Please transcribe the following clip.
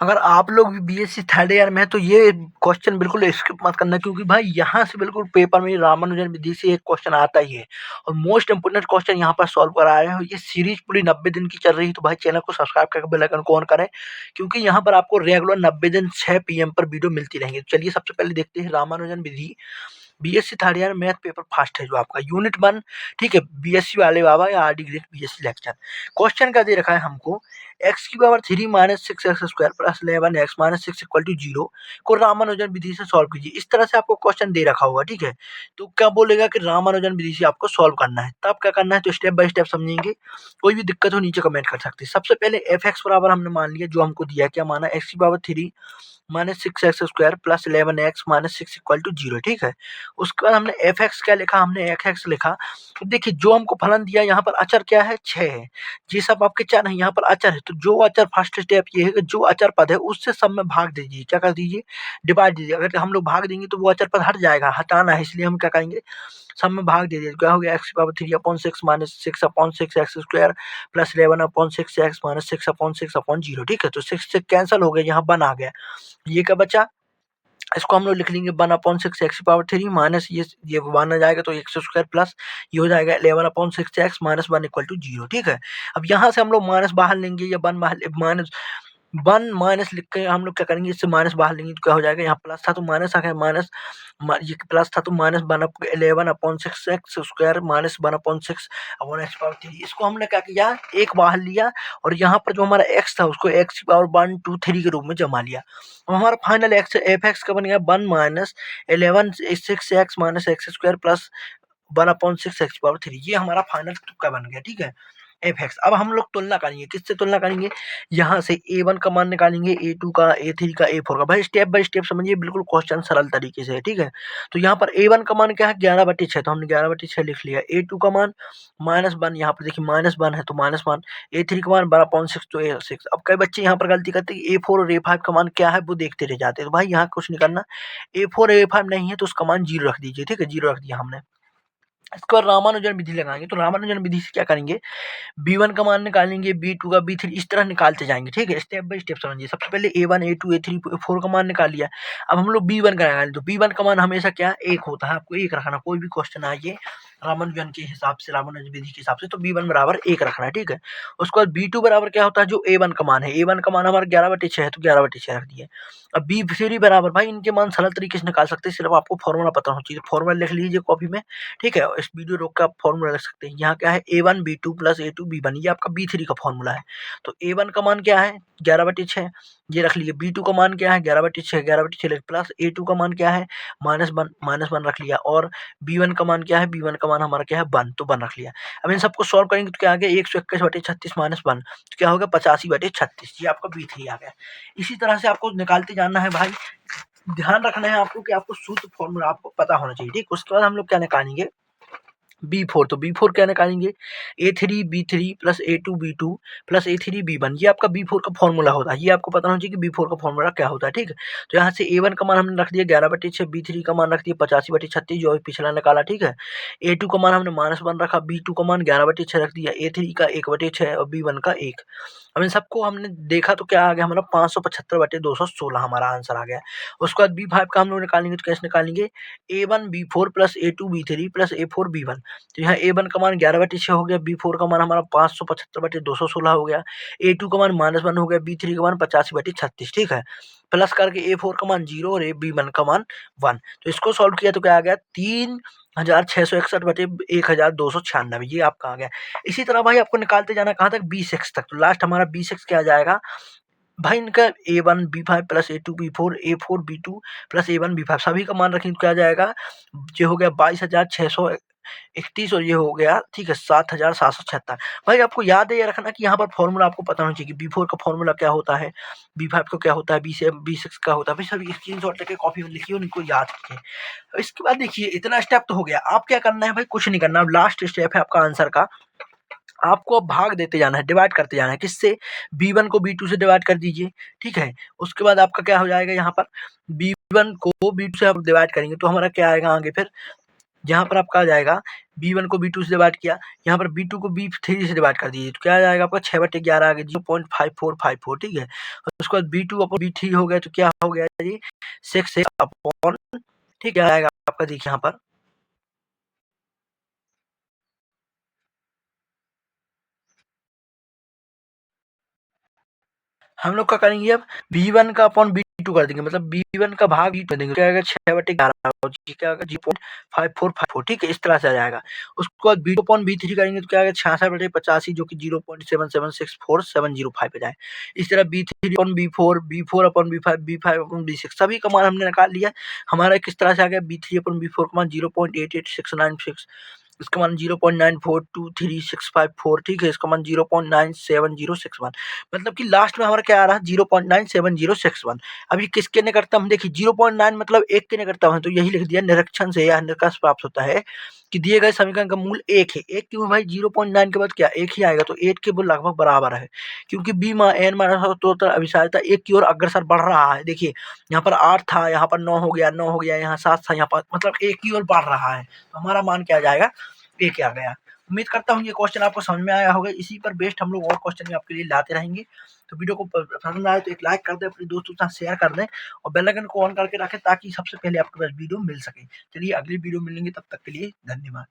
अगर आप लोग भी बीएससी थर्ड ईयर में हैं तो ये क्वेश्चन बिल्कुल स्किप मत करना, क्योंकि भाई यहाँ से बिल्कुल पेपर में रामानुजन विधि से एक क्वेश्चन आता ही है और मोस्ट इंपोर्टेंट क्वेश्चन यहाँ पर सॉल्व कराया है। ये सीरीज पूरी 90 दिन की चल रही है, तो भाई चैनल को सब्सक्राइब करके बेल आइकन को ऑन करें, क्योंकि यहाँ पर आपको रेगुलर 90 दिन 6 PM पर वीडियो मिलती रहेंगी। तो चलिए सबसे पहले देखते हैं रामानुजन विधि BSc third year math paper first है जो आपका यूनिट 1, ठीक है, बीएससी वाले बाबा या RD grade BSc lecture. Question क्या दे रखा है हमको, एक्स की power 3 minus 6x² plus 11x minus 6 equal to 0 को रामानुजन विधि से सॉल्व कीजिए। इस तरह से आपको क्वेश्चन दे रखा होगा, ठीक है। तो क्या बोलेगा कि रामानुजन विधि से आपको सॉल्व करना है, तब क्या करना है तो स्टेप बाय स्टेप समझेंगे। कोई भी दिक्कत हो नीचे कमेंट कर सकते हैं। सबसे पहले एफ एक्स बराबर हमने मान लिया, जो हमको दिया क्या माना, एक्स की power 3 minus 6x² plus 11x minus 6 equal to 0, ठीक है। उसके बाद हमने एफ एक्स क्या लिखा, हमने एक्स एक्स लिखा। तो देखिए जो हमको फलन दिया, यहाँ पर अचर क्या है, 6 है। ये सब आपके चर है, यहाँ पर अचर है, तो जो अचर फर्स्ट स्टेप ये है कि जो अचर पद है उससे सब में भाग दीजिए। क्या कर दीजिए, डिवाइड दीजिए। अगर हम लोग भाग देंगे तो वो अचर पद हट जाएगा, हटाना है, इसलिए हम क्या करेंगे, सब में भाग दे दीजिए। क्या हो गया, एक्स की power 3/6 minus 6/6x² plus 11/6x minus 6/6/0, ठीक है। तो 6 से कैंसिल हो गया, यहाँ 1 आ गया। ये क्या बचा, इसको हम लोग लिख लेंगे 1/6 एक्स की पावर 3 माइनस ये 1 आ जाएगा तो x² प्लस ये हो जाएगा 11/6 एक्स माइनस 1 इक्वल टू 0, ठीक है। अब यहाँ से हम लोग माइनस बाहर लेंगे या 1 बाहर, माइनस 1 माइनस लिख के हम लोग क्या करेंगे, इससे माइनस बाहर लेंगे तो क्या हो जाएगा, यहाँ प्लस था तो माइनस आ गया, माइनस ये प्लस था तो minus 11/6 minus 1/6 upon x power 3। इसको हमने क्या किया, एक बाहर लिया और यहाँ पर जो हमारा एक्स था उसको एक्स की पावर 1 2 3 के रूप में जमा लिया। अब हमारा फाइनल एक्स एफ एक्स का बन गया 1 minus 11/6x minus x² plus 1/6 x power 3। ये हमारा फाइनल तुक्का बन गया, ठीक है, एफ एक्स। अब हम लोग तुलना करेंगे, किससे तुलना करेंगे, यहाँ से A1 का मान निकालेंगे, A2 का, A3 का, A4 का। भाई स्टेप बाय स्टेप समझिए, बिल्कुल क्वेश्चन सरल तरीके से है, ठीक है। तो यहाँ पर A1 का मान क्या है, 11/6, तो हमने 11/6 लिख लिया। A2 का मान -1, यहाँ पर देखिए -1 है तो -1। A3 का मान 12/6 तो A6। अब कई बच्चे यहाँ पर गलती करते हैं, A4 और A5 का मान क्या है वो देखते रह जाते हैं। तो भाई यहाँ कुछ नहीं करना, A4 A5 नहीं है तो उसका मान 0 रख दीजिए, ठीक है, 0 रख दिया हमने। इसके बाद रामानुजन विधि लगाएंगे, तो रामानुजन विधि से क्या करेंगे, B1 का मान निकालेंगे, B2 का, B3 इस तरह निकालते जाएंगे, ठीक है। स्टेप बाय स्टेप समझिए। सबसे पहले A1 A2 A3 A4 का मान निकाल लिया। अब हम लोग B1 का निकालें, तो B1 का मान हमेशा क्या, 1 होता है। आपको 1 रखना, कोई भी क्वेश्चन आइए रामानुजन के हिसाब से, रामानुजन विधि के हिसाब से, तो B1 बराबर 1 रखना है, ठीक है। उसके बाद B2 बराबर क्या होता है, जो A1 का मान है, A1 का मान हमारा 11/6 है तो 11/6 रख दिए। अब B3 बराबर, भाई इनके मान सरल तरीके से निकाल सकते हैं, सिर्फ आपको फॉर्मूला पता होना चाहिए। फॉर्मूला लिख लीजिए कॉपी में, ठीक है, इस वीडियो रोक के आप फॉर्मूला लिख सकते हैं। यहाँ क्या है, A1 B2 plus A2 B1, ये आपका B3 का फॉर्मूला है। तो A1 का मान क्या है, 11/6, ये रख लीजिए। B2 का मान क्या है, 11/6, 11/6 प्लस A2 का मान क्या है, -1 रख लिया। और B1 का मान क्या है, B1 का मान हमारा क्या है, 1, तो 1 रख लिया। अब इन सबको सॉल्व करेंगे तो क्या आ गया, 121/36 माइनस 1, तो क्या होगा 85/36, ये आपका B3 आ गया। इसी तरह से आपको निकालते जाना है भाई, ध्यान रखना है आपको कि आपको सूत्र फॉर्मूला आपको पता होना चाहिए, ठीक। उसके बाद हम लोग क्या निकालेंगे, B4, तो B4 क्या निकालेंगे, A3 B3 plus A2 B2 plus A3 B1, ये आपका B4 का फॉर्मूला होता है। ये आपको पता होना चाहिए कि B4 का फॉर्मूला क्या होता है, ठीक है। तो यहाँ से A1 का मान हमने रख दिया 11/6, B3 का मान रख दिया 85/36 जो पिछला निकाला, ठीक है। A2 का मान हमने -1 रखा, B2 का मान 11/6 रख दिया, A3 का 1/6 और B1 का 1। अब इन सबको हमने देखा तो क्या आ गया हमारा 575/216 हमारा आंसर आ गया। उसके बाद B5 का हम लोग निकालेंगे, तो कैसे निकालेंगे, A1 B4 plus A2 B3 plus A4 B1। तो यहाँ A1 का मान 11/6 हो गया, B4 का मान हमारा 575/216 हो गया, A2 का मान -1 हो गया, B3 का मान 85/36, ठीक है। प्लस करके A4 का मान 0 और B1 का मान 1। तो इसको सॉल्व किया तो क्या आ गया, 3661/1296, ये आपका आ गया। इसी तरह भाई आपको निकालते जाना कहाँ तक, B6 तक। तो लास्ट हमारा B6 क्या आ जाएगा, भाई इनका A1 B5 plus A2 B4 A4 B2 plus A1 B5 सभी का मान रखें तो क्या आ जाएगा, ये हो गया 22,631 और ये हो गया, ठीक है, 7,776। भाई आपको याद है ये रखना कि यहाँ पर फॉर्मूला आपको पता होना चाहिए कि B4 का फॉर्मूला क्या होता है, B5 का क्या होता है, B6 का होता है। भाई सभी स्क्रीनशॉट लेके कॉपी में लिखिए, उनको याद रखिए। इसके बाद देखिए इतना स्टेप तो हो गया, आप क्या करना है भाई, कुछ नहीं करना। अब लास्ट स्टेप है आपका आंसर का, आपको अब भाग देते जाना है, डिवाइड करते जाना है। किससे, B1 को B2 से डिवाइड कर दीजिए, ठीक है। उसके बाद आपका क्या हो जाएगा, यहाँ पर B1 को B2 से आप डिवाइड करेंगे तो हमारा क्या आएगा आगे फिर, जहाँ पर आपका आ जाएगा B1 को B2 से डिवाइड किया, यहाँ पर B2 को B3 से डिवाइड कर दीजिए, तो क्या आ जाएगा आपका 6/11 आ गया 0.5454, ठीक है। और उसके बाद B2 अपॉन B3 हो गया, तो क्या हो गया जी 6 अपॉन, ठीक है, आएगा आपका देखिए यहाँ पर हम लोग क्या करेंगे अब B1 का अपॉन B2 कर देंगे, मतलब B1 का भाग B2 कर देंगे, क्या आएगा 6/11, क्या आएगा 0.5454, ठीक है, इस तरह से आ जाएगा। उसके बाद B2 अपॉन B3 करेंगे तो क्या आएगा 66/85, जो कि 0.776475 पे जाए। इस तरह B3 upon B4, B4 upon B5, B5 upon B6, सभी का मान हमने निकाल लिया। हमारा किस तरह से आ गया B3 अपॉन B4 का मान 0.88696, इसका मान 0.942365 ठीक है, इसका मान 0.97061, मतलब कि लास्ट में हमारा क्या आ रहा है 0.97061। अब ये किसके निकटतम, हम देखिए 0.9 मतलब 1 के निकटतम है, तो यही लिख दिया निरीक्षण से यह निष्कर्ष प्राप्त होता है कि दिए गए समीकरण का मूल 1 है। 1 क्यों भाई 0.9 के बाद क्या 1 ही आएगा, तो 8 के वो लगभग बराबर है, क्योंकि b n माइनस अभिसारिता 1 की ओर अग्रसर बढ़ रहा है। देखिए यहाँ पर 8 था, यहाँ पर 9 हो गया, 9 हो गया, यहाँ 7 था, यहाँ पर मतलब 1 की ओर बढ़ रहा है, तो हमारा मान क्या आ जाएगा 1 आ गया। उम्मीद करता हूँ ये क्वेश्चन आपको समझ में आया होगा। इसी पर बेस्ड हम लोग और क्वेश्चन भी आपके लिए लाते रहेंगे। तो वीडियो को पसंद आए तो एक लाइक कर दें, अपने दोस्तों के साथ शेयर कर दें और बेल आइकन को ऑन करके रखें ताकि सबसे पहले आपके पास वीडियो मिल सके। चलिए अगली वीडियो मिलेंगे, तब तक के लिए धन्यवाद।